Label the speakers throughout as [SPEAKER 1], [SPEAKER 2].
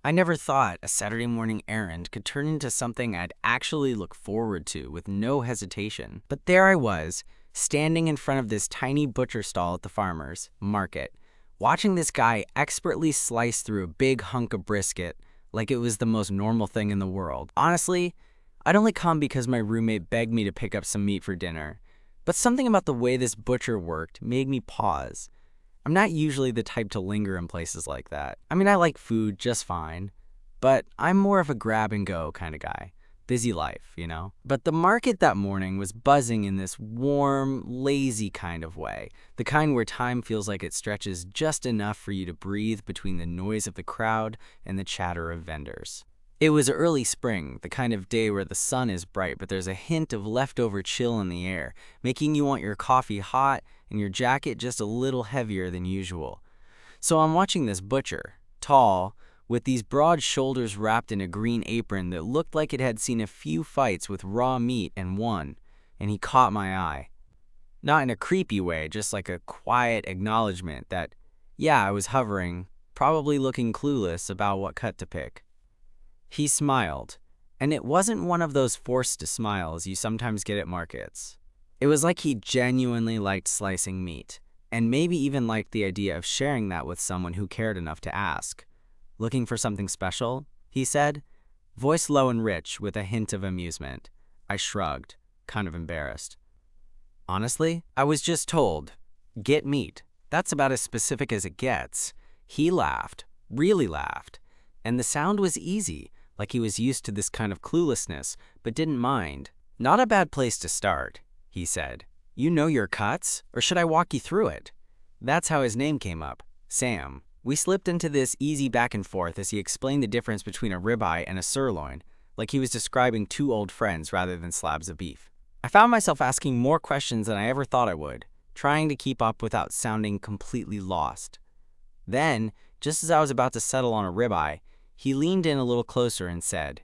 [SPEAKER 1] I never thought a Saturday morning errand could turn into something I'd actually look forward to with no hesitation. But there I was, standing in front of this tiny butcher stall at the farmer's market, watching this guy expertly slice through a big hunk of brisket like it was the most normal thing in the world. Honestly, I'd only come because my roommate begged me to pick up some meat for dinner. But something about the way this butcher worked made me pause. I'm not usually the type to linger in places like that. I mean, I like food just fine, but I'm more of a grab and go kind of guy. Busy life, you know? But the market that morning was buzzing in this warm, lazy kind of way. The kind where time feels like it stretches just enough for you to breathe between the noise of the crowd and the chatter of vendors. It was early spring, the kind of day where the sun is bright, but there's a hint of leftover chill in the air, making you want your coffee hot and your jacket just a little heavier than usual. So I'm watching this butcher, tall, with these broad shoulders wrapped in a green apron that looked like it had seen a few fights with raw meat and won, and he caught my eye. Not in a creepy way, just like a quiet acknowledgement that, yeah, I was hovering, probably looking clueless about what cut to pick. He smiled, and it wasn't one of those forced smiles you sometimes get at markets. It was like he genuinely liked slicing meat, and maybe even liked the idea of sharing that with someone who cared enough to ask. "Looking for something special?" he said, voice low and rich with a hint of amusement. I shrugged, kind of embarrassed. Honestly, I was just told, "Get meat." That's about as specific as it gets. He laughed, really laughed, and the sound was easy, like he was used to this kind of cluelessness, but didn't mind. "Not a bad place to start," he said. "You know your cuts, or should I walk you through it?" That's how his name came up, Sam. We slipped into this easy back and forth as he explained the difference between a ribeye and a sirloin, like he was describing two old friends rather than slabs of beef. I found myself asking more questions than I ever thought I would, trying to keep up without sounding completely lost. Then, just as I was about to settle on a ribeye, he leaned in a little closer and said,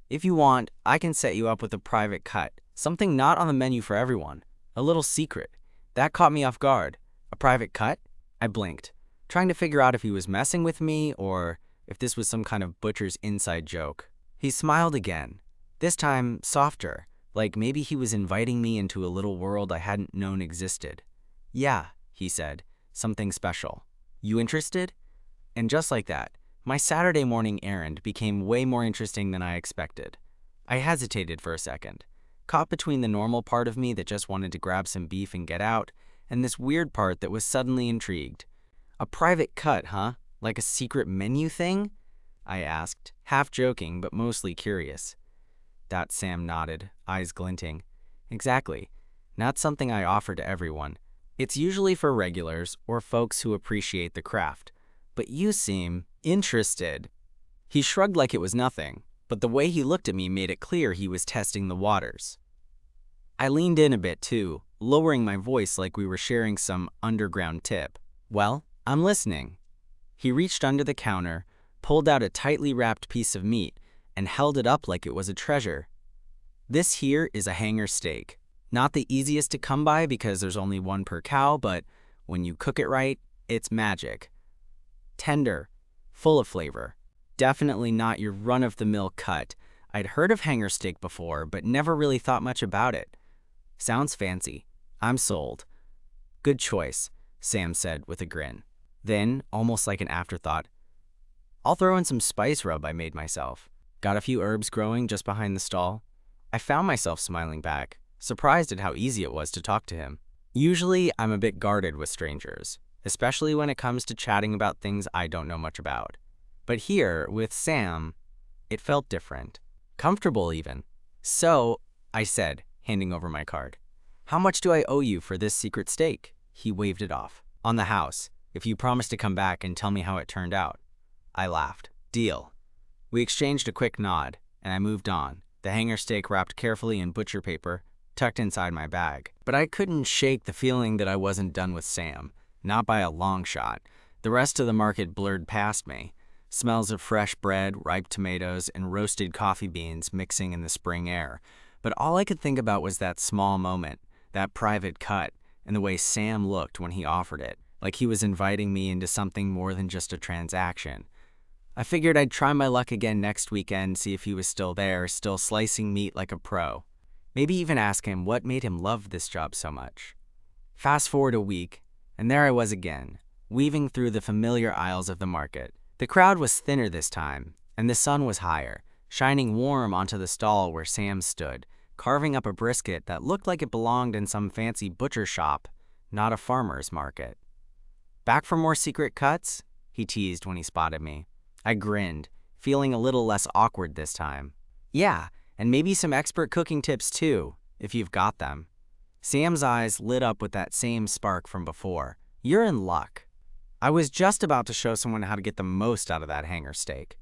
[SPEAKER 1] "If you want, I can set you up with a private cut, something not on the menu for everyone, a little secret." That caught me off guard. A private cut? I blinked, trying to figure out if he was messing with me or if this was some kind of butcher's inside joke. He smiled again, this time softer, like maybe he was inviting me into a little world I hadn't known existed. "Yeah," he said, "something special. You interested?" And just like that, my Saturday morning errand became way more interesting than I expected. I hesitated for a second, caught between the normal part of me that just wanted to grab some beef and get out, and this weird part that was suddenly intrigued. "A private cut, huh? Like a secret menu thing?" I asked, half joking but mostly curious. That Sam nodded, eyes glinting. "Exactly. Not something I offer to everyone. It's usually for regulars or folks who appreciate the craft. But you seem interested." He shrugged like it was nothing, but the way he looked at me made it clear he was testing the waters. I leaned in a bit too, lowering my voice like we were sharing some underground tip. "Well, I'm listening." He reached under the counter, pulled out a tightly wrapped piece of meat, and held it up like it was a treasure. "This here is a hanger steak. Not the easiest to come by because there's only one per cow, but when you cook it right, it's magic. Tender, full of flavor. Definitely not your run-of-the-mill cut. I'd heard of hanger steak before, but never really thought much about it. Sounds fancy. I'm sold." "Good choice," Sam said with a grin. Then, almost like an afterthought, "I'll throw in some spice rub I made myself. Got a few herbs growing just behind the stall." I found myself smiling back, surprised at how easy it was to talk to him. Usually, I'm a bit guarded with strangers, especially when it comes to chatting about things I don't know much about. But here, with Sam, it felt different. Comfortable, even. "So," I said, handing over my card, "how much do I owe you for this secret steak?" He waved it off. "On the house, if you promise to come back and tell me how it turned out." I laughed. "Deal." We exchanged a quick nod, and I moved on, the hanger steak wrapped carefully in butcher paper, tucked inside my bag. But I couldn't shake the feeling that I wasn't done with Sam. Not by a long shot. The rest of the market blurred past me. Smells of fresh bread, ripe tomatoes, and roasted coffee beans mixing in the spring air. But all I could think about was that small moment, that private cut, and the way Sam looked when he offered it, like he was inviting me into something more than just a transaction. I figured I'd try my luck again next weekend, see if he was still there, still slicing meat like a pro. Maybe even ask him what made him love this job so much. Fast forward a week, and there I was again, weaving through the familiar aisles of the market. The crowd was thinner this time, and the sun was higher, shining warm onto the stall where Sam stood, carving up a brisket that looked like it belonged in some fancy butcher shop, not a farmer's market. "Back for more secret cuts?" he teased when he spotted me. I grinned, feeling a little less awkward this time. "Yeah, and maybe some expert cooking tips too, if you've got them." Sam's eyes lit up with that same spark from before. "You're in luck." I was just about to show someone how to get the most out of that hanger steak.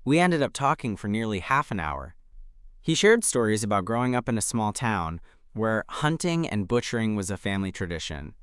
[SPEAKER 1] We ended up talking for nearly half an hour. He shared stories about growing up in a small town where hunting and butchering was a family tradition,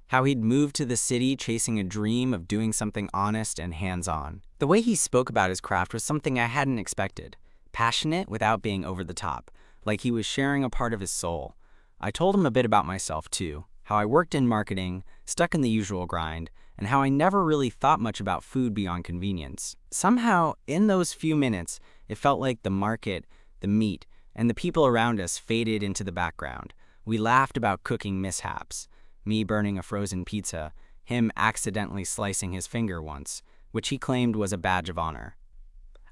[SPEAKER 1] how he'd moved to the city chasing a dream of doing something honest and hands-on. The way he spoke about his craft was something I hadn't expected, passionate without being over the top, like he was sharing a part of his soul. I told him a bit about myself too, how I worked in marketing, stuck in the usual grind, and how I never really thought much about food beyond convenience. Somehow, in those few minutes, it felt like the market, the meat, and the people around us faded into the background. We laughed about cooking mishaps, me burning a frozen pizza, him accidentally slicing his finger once, which he claimed was a badge of honor.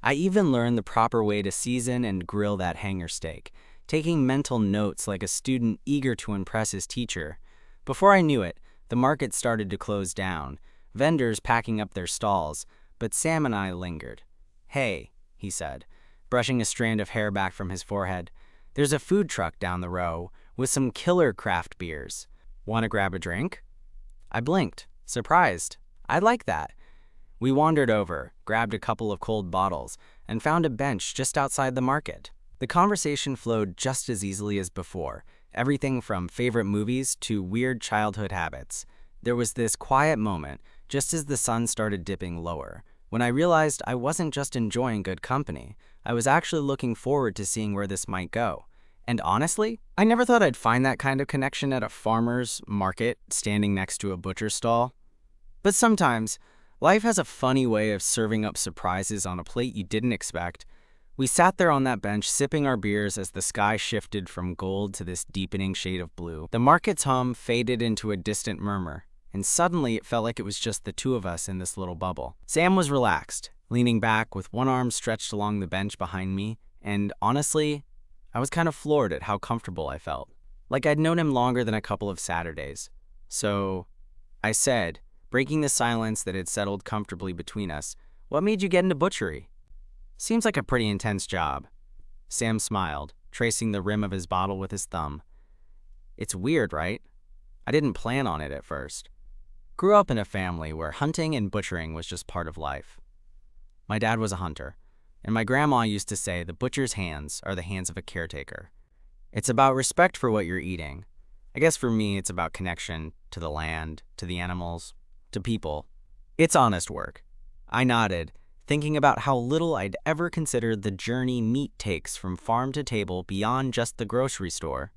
[SPEAKER 1] I even learned the proper way to season and grill that hanger steak, taking mental notes like a student eager to impress his teacher. Before I knew it, the market started to close down, vendors packing up their stalls, but Sam and I lingered. "Hey," he said, brushing a strand of hair back from his forehead, "there's a food truck down the row with some killer craft beers. Want to grab a drink?" I blinked, surprised. I'd like that. We wandered over, grabbed a couple of cold bottles, and found a bench just outside the market. The conversation flowed just as easily as before, everything from favorite movies to weird childhood habits. There was this quiet moment, just as the sun started dipping lower, when I realized I wasn't just enjoying good company, I was actually looking forward to seeing where this might go. And honestly, I never thought I'd find that kind of connection at a farmer's market standing next to a butcher stall. But sometimes, life has a funny way of serving up surprises on a plate you didn't expect. We sat there on that bench sipping our beers as the sky shifted from gold to this deepening shade of blue. The market's hum faded into a distant murmur, and suddenly it felt like it was just the two of us in this little bubble. Sam was relaxed, leaning back with one arm stretched along the bench behind me, and honestly, I was kind of floored at how comfortable I felt. Like I'd known him longer than a couple of Saturdays. So I said, breaking the silence that had settled comfortably between us, "What made you get into butchery?" "Seems like a pretty intense job." Sam smiled, tracing the rim of his bottle with his thumb. "It's weird, right? I didn't plan on it at first. Grew up in a family where hunting and butchering was just part of life. My dad was a hunter, and my grandma used to say the butcher's hands are the hands of a caretaker. It's about respect for what you're eating. I guess for me, it's about connection to the land, to the animals, to people. It's honest work." I nodded, thinking about how little I'd ever considered the journey meat takes from farm to table beyond just the grocery store.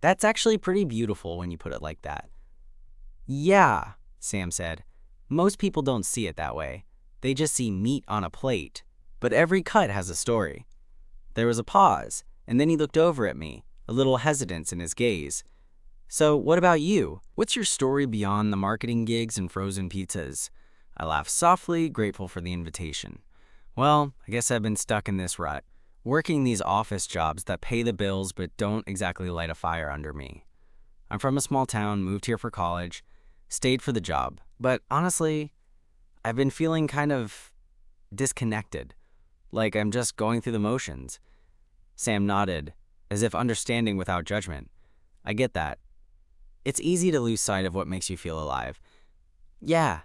[SPEAKER 1] "That's actually pretty beautiful when you put it like that." "Yeah," Sam said. "Most people don't see it that way. They just see meat on a plate. But every cut has a story." There was a pause, and then he looked over at me, a little hesitance in his gaze. "So what about you? What's your story beyond the marketing gigs and frozen pizzas?" I laughed softly, grateful for the invitation. "Well, I guess I've been stuck in this rut, working these office jobs that pay the bills but don't exactly light a fire under me. I'm from a small town, moved here for college, stayed for the job, but honestly, I've been feeling kind of disconnected, like I'm just going through the motions." Sam nodded, as if understanding without judgment. "I get that. It's easy to lose sight of what makes you feel alive." "Yeah."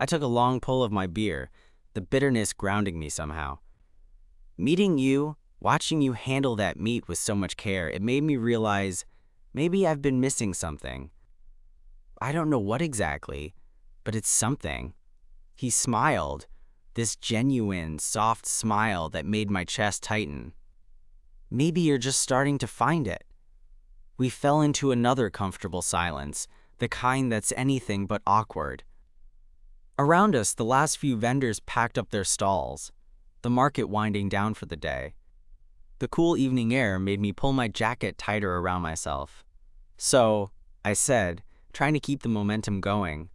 [SPEAKER 1] I took a long pull of my beer, the bitterness grounding me somehow. "Meeting you, watching you handle that meat with so much care, it made me realize maybe I've been missing something. I don't know what exactly, but it's something." He smiled, this genuine, soft smile that made my chest tighten. "Maybe you're just starting to find it." We fell into another comfortable silence, the kind that's anything but awkward. Around us, the last few vendors packed up their stalls, the market winding down for the day. The cool evening air made me pull my jacket tighter around myself. "So," I said, trying to keep the momentum going,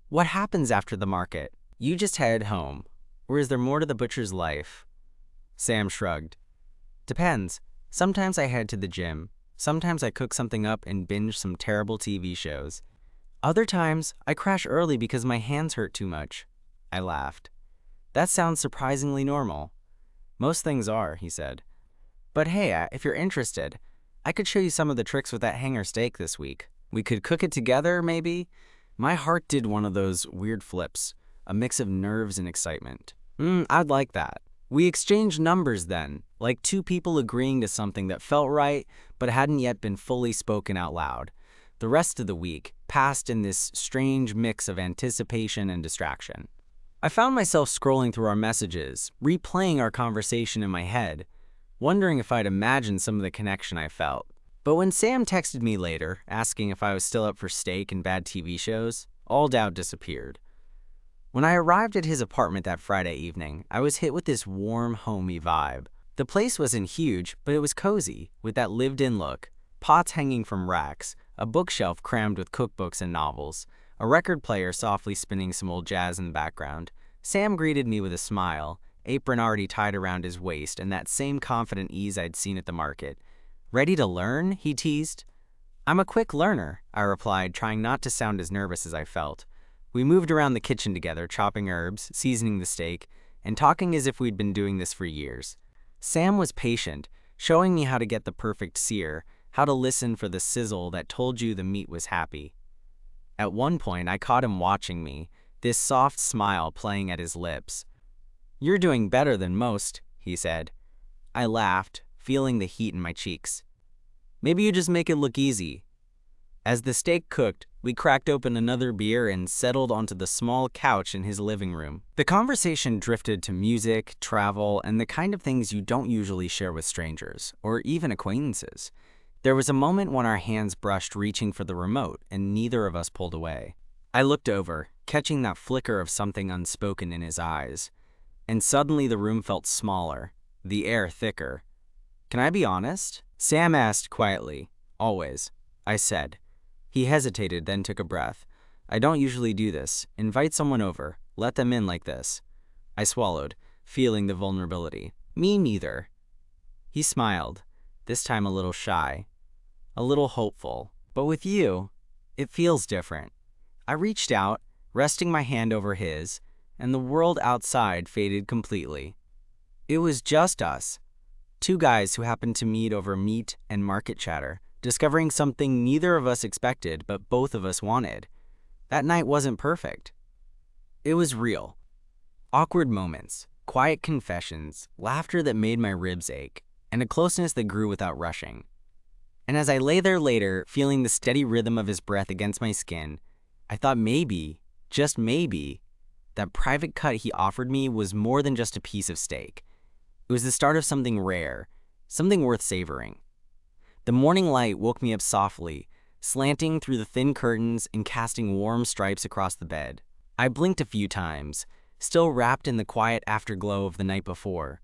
[SPEAKER 1] "what happens after the market? You just head home, or is there more to the butcher's life?" Sam shrugged. "Depends. Sometimes I head to the gym. Sometimes I cook something up and binge some terrible TV shows. Other times, I crash early because my hands hurt too much." I laughed. "That sounds surprisingly normal." "Most things are," he said. "But hey, if you're interested, I could show you some of the tricks with that hanger steak this week. We could cook it together, maybe?" My heart did one of those weird flips, a mix of nerves and excitement. I'd like that. We exchanged numbers then, like two people agreeing to something that felt right but hadn't yet been fully spoken out loud. The rest of the week passed in this strange mix of anticipation and distraction. I found myself scrolling through our messages, replaying our conversation in my head, wondering if I'd imagined some of the connection I felt. But when Sam texted me later, asking if I was still up for steak and bad TV shows, all doubt disappeared. When I arrived at his apartment that Friday evening, I was hit with this warm, homey vibe. The place wasn't huge, but it was cozy, with that lived-in look, pots hanging from racks, a bookshelf crammed with cookbooks and novels, a record player softly spinning some old jazz in the background. Sam greeted me with a smile, apron already tied around his waist, and that same confident ease I'd seen at the market. "Ready to learn?" he teased. "I'm a quick learner," I replied, trying not to sound as nervous as I felt. We moved around the kitchen together, chopping herbs, seasoning the steak, and talking as if we'd been doing this for years. Sam was patient, showing me how to get the perfect sear, how to listen for the sizzle that told you the meat was happy. At one point, I caught him watching me, this soft smile playing at his lips. "You're doing better than most," he said. I laughed, feeling the heat in my cheeks. "Maybe you just make it look easy." As the steak cooked, we cracked open another beer and settled onto the small couch in his living room. The conversation drifted to music, travel, and the kind of things you don't usually share with strangers, or even acquaintances. There was a moment when our hands brushed reaching for the remote, and neither of us pulled away. I looked over, catching that flicker of something unspoken in his eyes. And suddenly the room felt smaller, the air thicker. "Can I be honest?" Sam asked quietly. "Always," I said. He hesitated, then took a breath. "I don't usually do this. Invite someone over. Let them in like this." I swallowed, feeling the vulnerability. "Me neither." He smiled, this time a little shy, a little hopeful. "But with you, it feels different." I reached out, resting my hand over his, and the world outside faded completely. It was just us, two guys who happened to meet over meat and market chatter, discovering something neither of us expected but both of us wanted. That night wasn't perfect. It was real. Awkward moments, quiet confessions, laughter that made my ribs ache, and a closeness that grew without rushing. And as I lay there later, feeling the steady rhythm of his breath against my skin, I thought maybe, just maybe, that private cut he offered me was more than just a piece of steak. It was the start of something rare, something worth savoring. The morning light woke me up softly, slanting through the thin curtains and casting warm stripes across the bed. I blinked a few times, still wrapped in the quiet afterglow of the night before.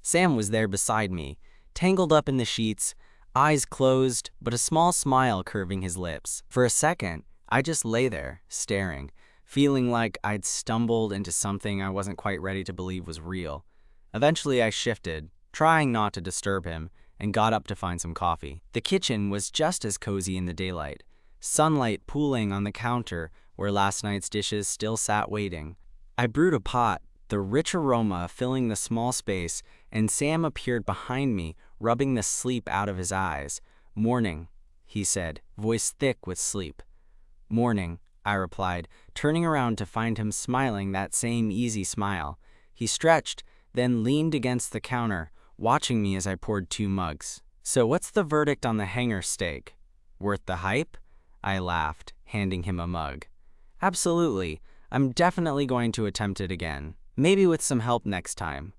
[SPEAKER 1] Sam was there beside me, tangled up in the sheets, eyes closed, but a small smile curving his lips. For a second, I just lay there, staring, feeling like I'd stumbled into something I wasn't quite ready to believe was real. Eventually I shifted, trying not to disturb him, and got up to find some coffee. The kitchen was just as cozy in the daylight, sunlight pooling on the counter where last night's dishes still sat waiting. I brewed a pot, the rich aroma filling the small space, and Sam appeared behind me, rubbing the sleep out of his eyes. "Morning," he said, voice thick with sleep. "Morning," I replied, turning around to find him smiling that same easy smile. He stretched, then leaned against the counter, watching me as I poured 2 mugs. "So what's the verdict on the hanger steak? Worth the hype?" I laughed, handing him a mug. "Absolutely. I'm definitely going to attempt it again. Maybe with some help next time."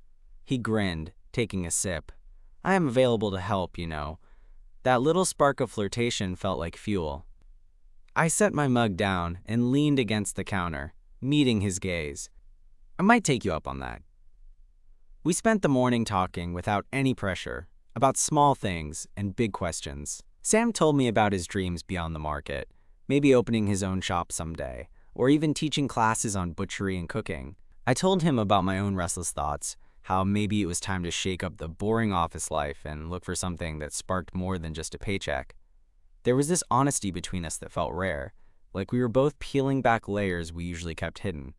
[SPEAKER 1] He grinned, taking a sip. "I am available to help, you know." That little spark of flirtation felt like fuel. I set my mug down and leaned against the counter. meeting his gaze. I might take you up on that. We spent the morning talking without any pressure, about small things and big questions. Sam told me about his dreams beyond the market, maybe opening his own shop someday, or even teaching classes on butchery and cooking. I told him about my own restless thoughts, how maybe it was time to shake up the boring office life and look for something that sparked more than just a paycheck. There was this honesty between us that felt rare, like we were both peeling back layers we usually kept hidden.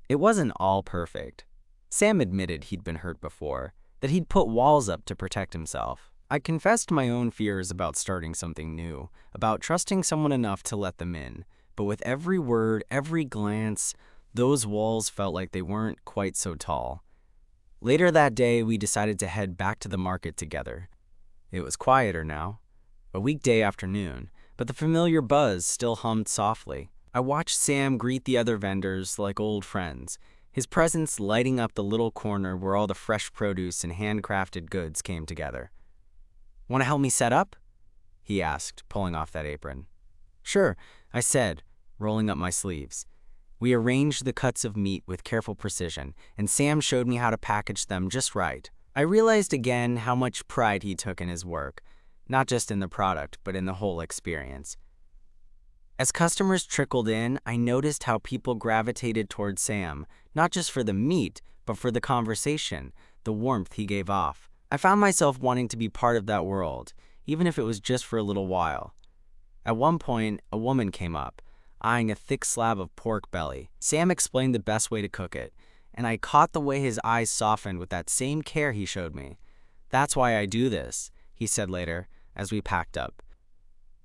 [SPEAKER 1] It wasn't all perfect. Sam admitted he'd been hurt before, that he'd put walls up to protect himself. I confessed my own fears about starting something new, about trusting someone enough to let them in, but with every word, every glance, those walls felt like they weren't quite so tall. Later that day, we decided to head back to the market together. It was quieter now, a weekday afternoon, but the familiar buzz still hummed softly. I watched Sam greet the other vendors like old friends, his presence lighting up the little corner where all the fresh produce and handcrafted goods came together. "Want to help me set up?" he asked, pulling off that apron. "Sure," I said, rolling up my sleeves. We arranged the cuts of meat with careful precision, and Sam showed me how to package them just right. I realized again how much pride he took in his work, not just in the product, but in the whole experience. As customers trickled in, I noticed how people gravitated towards Sam, not just for the meat, but for the conversation, the warmth he gave off. I found myself wanting to be part of that world, even if it was just for a little while. At one point, a woman came up, eyeing a thick slab of pork belly. Sam explained the best way to cook it, and I caught the way his eyes softened with that same care he showed me. "That's why I do this," he said later, as we packed up.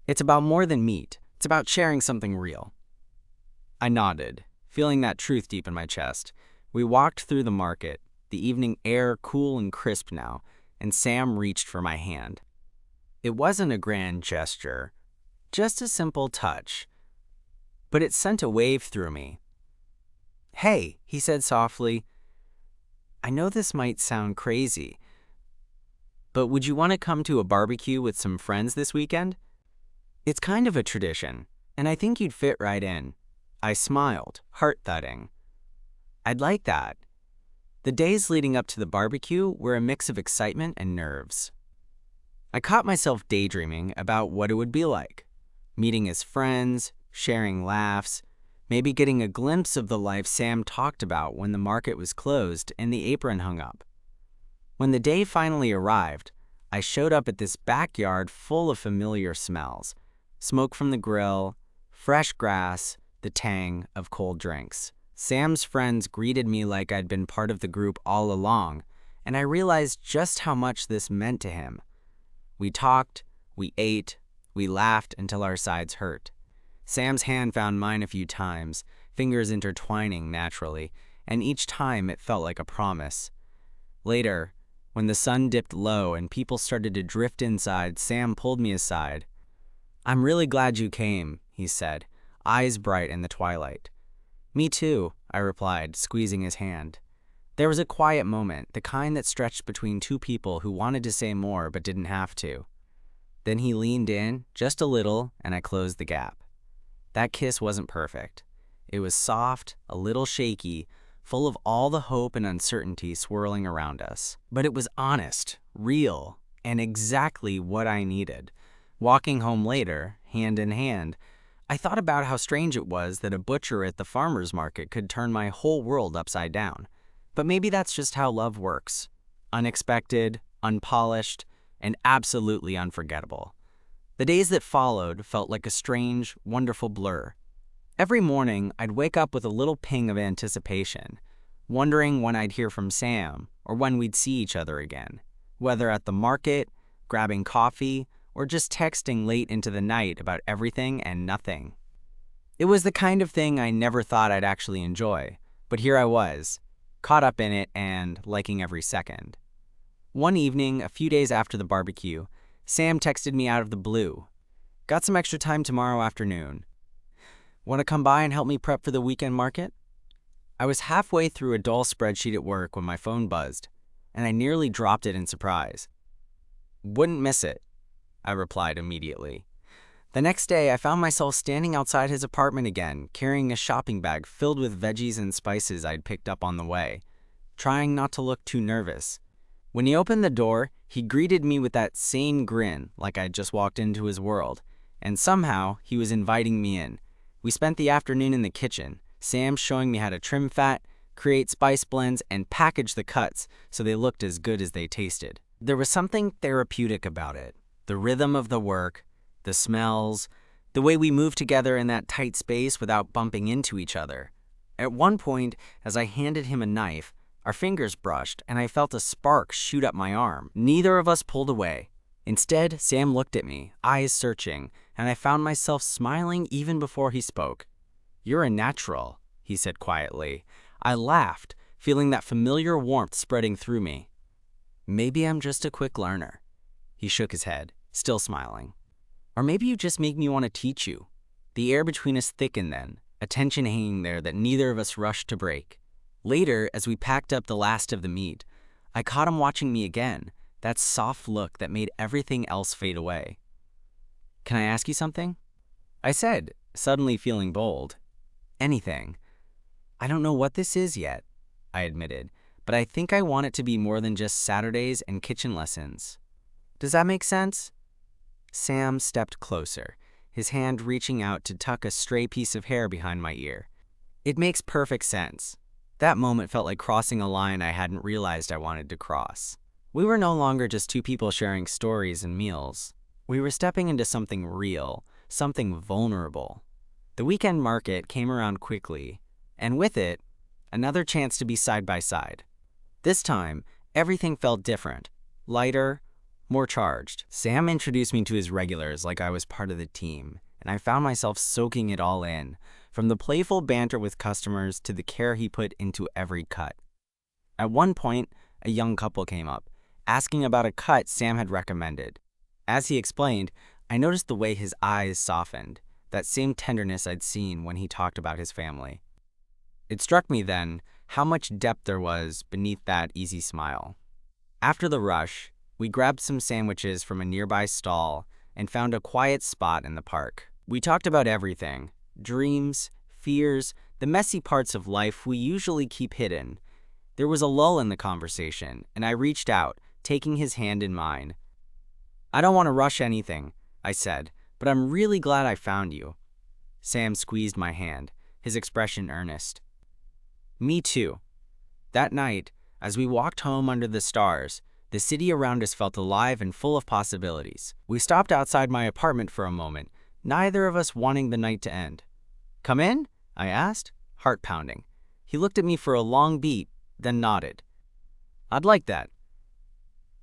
[SPEAKER 1] "It's about more than meat. It's about sharing something real." I nodded, feeling that truth deep in my chest. We walked through the market, the evening air cool and crisp now, and Sam reached for my hand. It wasn't a grand gesture, just a simple touch, but it sent a wave through me. "Hey," he said softly, "I know this might sound crazy, but would you want to come to a barbecue with some friends this weekend? It's kind of a tradition, and I think you'd fit right in." I smiled, heart thudding. "I'd like that." The days leading up to the barbecue were a mix of excitement and nerves. I caught myself daydreaming about what it would be like, meeting his friends, sharing laughs, maybe getting a glimpse of the life Sam talked about when the market was closed and the apron hung up. When the day finally arrived, I showed up at this backyard full of familiar smells: smoke from the grill, fresh grass, the tang of cold drinks. Sam's friends greeted me like I'd been part of the group all along, and I realized just how much this meant to him. We talked, we ate, we laughed until our sides hurt. Sam's hand found mine a few times, fingers intertwining naturally, and each time it felt like a promise. Later, when the sun dipped low and people started to drift inside, Sam pulled me aside. "I'm really glad you came," he said, eyes bright in the twilight. "Me too," I replied, squeezing his hand. There was a quiet moment, the kind that stretched between two people who wanted to say more but didn't have to. Then he leaned in, just a little, and I closed the gap. That kiss wasn't perfect. It was soft, a little shaky, full of all the hope and uncertainty swirling around us. But it was honest, real, and exactly what I needed. Walking home later, hand in hand, I thought about how strange it was that a butcher at the farmer's market could turn my whole world upside down. But maybe that's just how love works. Unexpected, unpolished, and absolutely unforgettable. The days that followed felt like a strange, wonderful blur. Every morning, I'd wake up with a little ping of anticipation, wondering when I'd hear from Sam or when we'd see each other again, whether at the market, grabbing coffee, or just texting late into the night about everything and nothing. It was the kind of thing I never thought I'd actually enjoy, but here I was, caught up in it and liking every second. One evening, a few days after the barbecue, Sam texted me out of the blue. "Got some extra time tomorrow afternoon. Want to come by and help me prep for the weekend market?" I was halfway through a dull spreadsheet at work when my phone buzzed, and I nearly dropped it in surprise. "Wouldn't miss it," I replied immediately. The next day, I found myself standing outside his apartment again, carrying a shopping bag filled with veggies and spices I'd picked up on the way, trying not to look too nervous. When he opened the door, he greeted me with that same grin, like I'd just walked into his world. And somehow, he was inviting me in. We spent the afternoon in the kitchen, Sam showing me how to trim fat, create spice blends, and package the cuts so they looked as good as they tasted. There was something therapeutic about it. The rhythm of the work, the smells, the way we moved together in that tight space without bumping into each other. At one point, as I handed him a knife, our fingers brushed and I felt a spark shoot up my arm. Neither of us pulled away. Instead, Sam looked at me, eyes searching, and I found myself smiling even before he spoke. "You're a natural," he said quietly. I laughed, feeling that familiar warmth spreading through me. "Maybe I'm just a quick learner." He shook his head, still smiling. "Or maybe you just make me want to teach you." The air between us thickened then, a tension hanging there that neither of us rushed to break. Later, as we packed up the last of the meat, I caught him watching me again, that soft look that made everything else fade away. "Can I ask you something?" I said, suddenly feeling bold. "Anything. I don't know what this is yet," I admitted, "but I think I want it to be more than just Saturdays and kitchen lessons. Does that make sense?" Sam stepped closer, his hand reaching out to tuck a stray piece of hair behind my ear. "It makes perfect sense." That moment felt like crossing a line I hadn't realized I wanted to cross. We were no longer just two people sharing stories and meals. We were stepping into something real, something vulnerable. The weekend market came around quickly, and with it, another chance to be side by side. This time, everything felt different, lighter, more charged. Sam introduced me to his regulars like I was part of the team, and I found myself soaking it all in, from the playful banter with customers to the care he put into every cut. At one point, a young couple came up, asking about a cut Sam had recommended. As he explained, I noticed the way his eyes softened, that same tenderness I'd seen when he talked about his family. It struck me then how much depth there was beneath that easy smile. After the rush, we grabbed some sandwiches from a nearby stall and found a quiet spot in the park. We talked about everything: dreams, fears, the messy parts of life we usually keep hidden. There was a lull in the conversation, and I reached out, taking his hand in mine. "I don't want to rush anything," I said, "but I'm really glad I found you." Sam squeezed my hand, his expression earnest. "Me too." That night, as we walked home under the stars, the city around us felt alive and full of possibilities. We stopped outside my apartment for a moment, neither of us wanting the night to end. "Come in?" I asked, heart pounding. He looked at me for a long beat, then nodded. "I'd like that."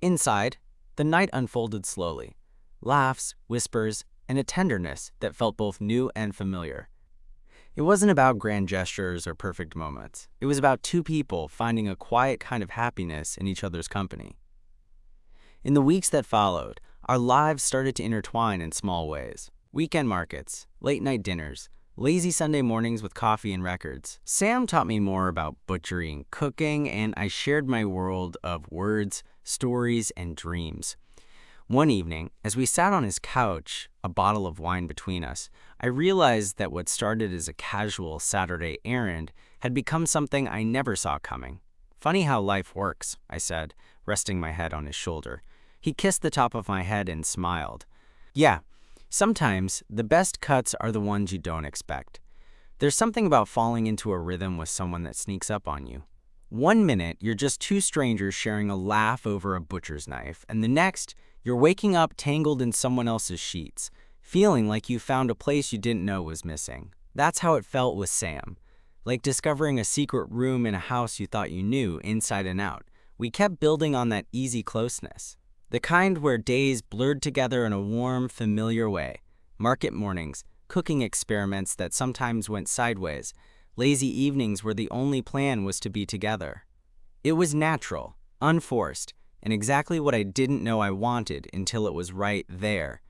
[SPEAKER 1] Inside, the night unfolded slowly. Laughs, whispers, and a tenderness that felt both new and familiar. It wasn't about grand gestures or perfect moments. It was about two people finding a quiet kind of happiness in each other's company. In the weeks that followed, our lives started to intertwine in small ways. Weekend markets, late-night dinners, lazy Sunday mornings with coffee and records. Sam taught me more about butchery and cooking, and I shared my world of words, stories, and dreams. One evening, as we sat on his couch, a bottle of wine between us, I realized that what started as a casual Saturday errand had become something I never saw coming. "Funny how life works," I said, resting my head on his shoulder. He kissed the top of my head and smiled. "Yeah, sometimes the best cuts are the ones you don't expect. There's something about falling into a rhythm with someone that sneaks up on you. One minute, you're just two strangers sharing a laugh over a butcher's knife, and the next, you're waking up tangled in someone else's sheets, feeling like you found a place you didn't know was missing." That's how it felt with Sam, like discovering a secret room in a house you thought you knew inside and out. We kept building on that easy closeness, the kind where days blurred together in a warm, familiar way. Market mornings, cooking experiments that sometimes went sideways, lazy evenings where the only plan was to be together. It was natural, unforced, and exactly what I didn't know I wanted until it was right there.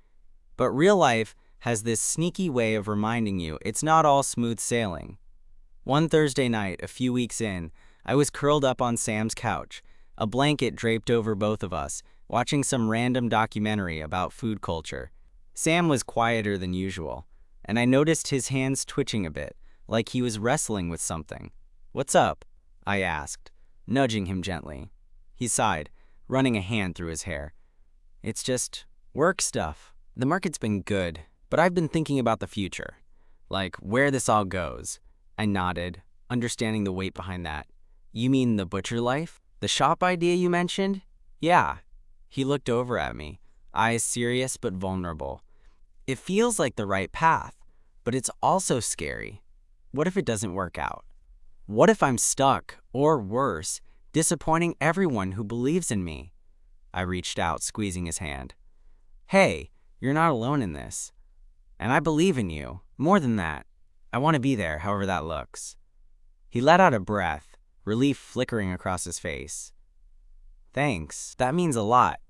[SPEAKER 1] But real life has this sneaky way of reminding you it's not all smooth sailing. One Thursday night, a few weeks in, I was curled up on Sam's couch, a blanket draped over both of us, watching some random documentary about food culture. Sam was quieter than usual, and I noticed his hands twitching a bit, like he was wrestling with something. "What's up?" I asked, nudging him gently. He sighed, running a hand through his hair. "It's just work stuff. The market's been good, but I've been thinking about the future. Like, where this all goes." I nodded, understanding the weight behind that. "You mean the butcher life? The shop idea you mentioned?" "Yeah." He looked over at me, eyes serious but vulnerable. "It feels like the right path, but it's also scary. What if it doesn't work out? What if I'm stuck, or worse, disappointing everyone who believes in me?" I reached out, squeezing his hand. "Hey, you're not alone in this. And I believe in you. More than that, I want to be there, however that looks." He let out a breath, relief flickering across his face. "Thanks, that means a lot."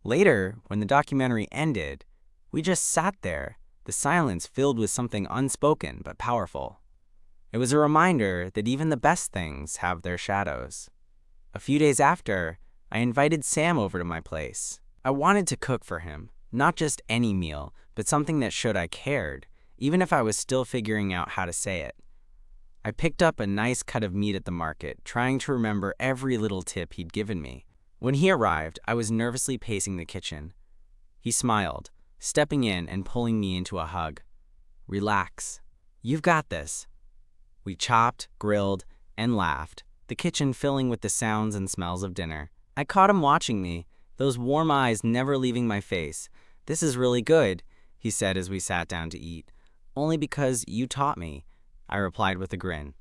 [SPEAKER 1] Later, when the documentary ended, we just sat there, the silence filled with something unspoken but powerful. It was a reminder that even the best things have their shadows. A few days after, I invited Sam over to my place. I wanted to cook for him, not just any meal, but something that showed I cared, even if I was still figuring out how to say it. I picked up a nice cut of meat at the market, trying to remember every little tip he'd given me. When he arrived, I was nervously pacing the kitchen. He smiled, stepping in and pulling me into a hug. "Relax. You've got this." We chopped, grilled, and laughed, the kitchen filling with the sounds and smells of dinner. I caught him watching me, those warm eyes never leaving my face. "This is really good," he said as we sat down to eat. "Only because you taught me," I replied with a grin.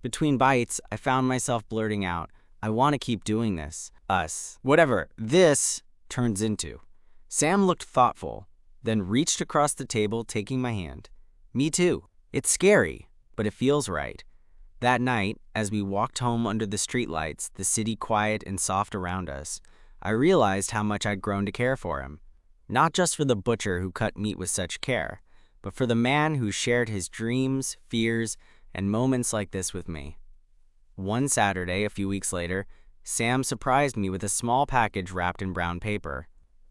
[SPEAKER 1] Between bites, I found myself blurting out, "I want to keep doing this. Us. Whatever this turns into." Sam looked thoughtful, then reached across the table, taking my hand. "Me too. It's scary, but it feels right." That night, as we walked home under the streetlights, the city quiet and soft around us, I realized how much I'd grown to care for him. Not just for the butcher who cut meat with such care, but for the man who shared his dreams, fears, and moments like this with me. One Saturday, a few weeks later, Sam surprised me with a small package wrapped in brown paper.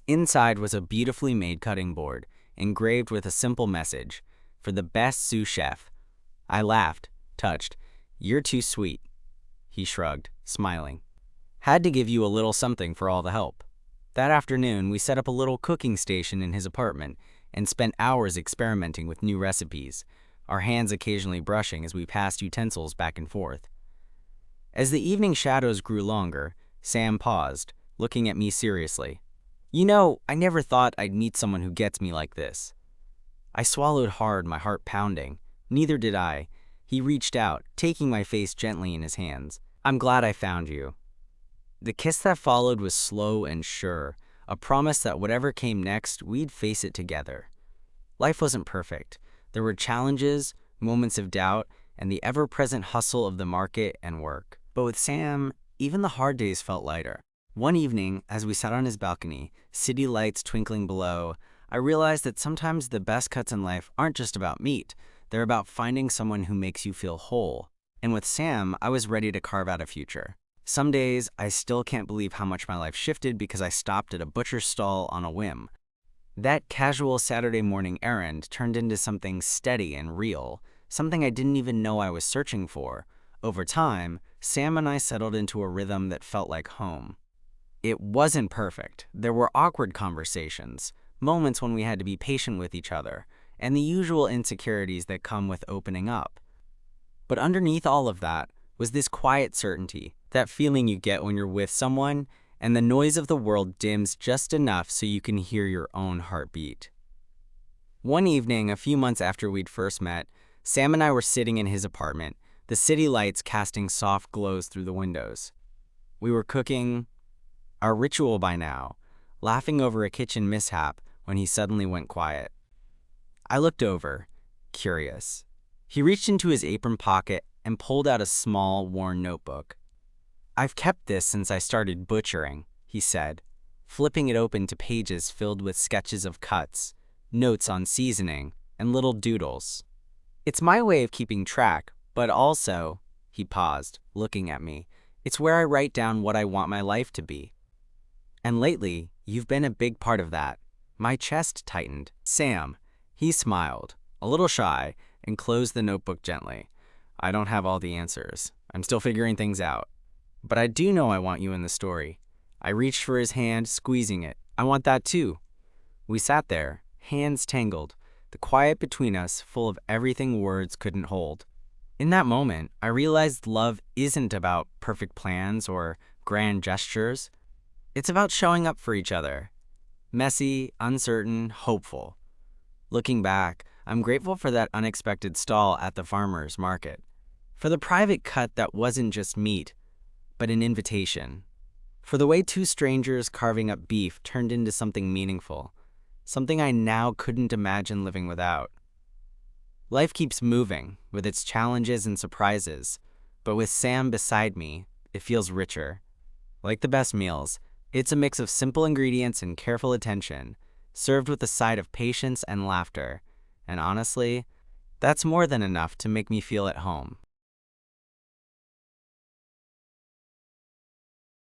[SPEAKER 1] Inside was a beautifully made cutting board, engraved with a simple message, "For the best sous chef." I laughed, touched. "You're too sweet." He shrugged, smiling. "Had to give you a little something for all the help." That afternoon, we set up a little cooking station in his apartment and spent hours experimenting with new recipes, our hands occasionally brushing as we passed utensils back and forth. As the evening shadows grew longer, Sam paused, looking at me seriously. "You know, I never thought I'd meet someone who gets me like this." I swallowed hard, my heart pounding. Neither did I. He reached out, taking my face gently in his hands. "I'm glad I found you." The kiss that followed was slow and sure, a promise that whatever came next, we'd face it together. Life wasn't perfect. There were challenges, moments of doubt, and the ever-present hustle of the market and work. But with Sam, even the hard days felt lighter. One evening, as we sat on his balcony, city lights twinkling below, I realized that sometimes the best cuts in life aren't just about meat. They're about finding someone who makes you feel whole. And with Sam, I was ready to carve out a future. Some days, I still can't believe how much my life shifted because I stopped at a butcher's stall on a whim. That casual Saturday morning errand turned into something steady and real, something I didn't even know I was searching for. Over time, Sam and I settled into a rhythm that felt like home. It wasn't perfect. There were awkward conversations, moments when we had to be patient with each other, and the usual insecurities that come with opening up. But underneath all of that was this quiet certainty, that feeling you get when you're with someone and the noise of the world dims just enough so you can hear your own heartbeat. One evening, a few months after we'd first met, Sam and I were sitting in his apartment, the city lights casting soft glows through the windows. We were cooking, our ritual by now, laughing over a kitchen mishap when he suddenly went quiet. I looked over, curious. He reached into his apron pocket and pulled out a small, worn notebook. "I've kept this since I started butchering," he said, flipping it open to pages filled with sketches of cuts, notes on seasoning, and little doodles. "It's my way of keeping track, but also," he paused, looking at me, "it's where I write down what I want my life to be. And lately, you've been a big part of that. My chest tightened. Sam. He smiled, a little shy, and closed the notebook gently. I don't have all the answers. I'm still figuring things out. But I do know I want you in the story. I reached for his hand, squeezing it. I want that too. We sat there, hands tangled, the quiet between us full of everything words couldn't hold. In that moment, I realized love isn't about perfect plans or grand gestures. It's about showing up for each other. Messy, uncertain, hopeful. Looking back, I'm grateful for that unexpected stall at the farmer's market. For the private cut that wasn't just meat, but an invitation. For the way two strangers carving up beef turned into something meaningful. Something I now couldn't imagine living without. Life keeps moving, with its challenges and surprises, but with Sam beside me, it feels richer. Like the best meals, it's a mix of simple ingredients and careful attention, served with a side of patience and laughter. And honestly, that's more than enough to make me feel at home.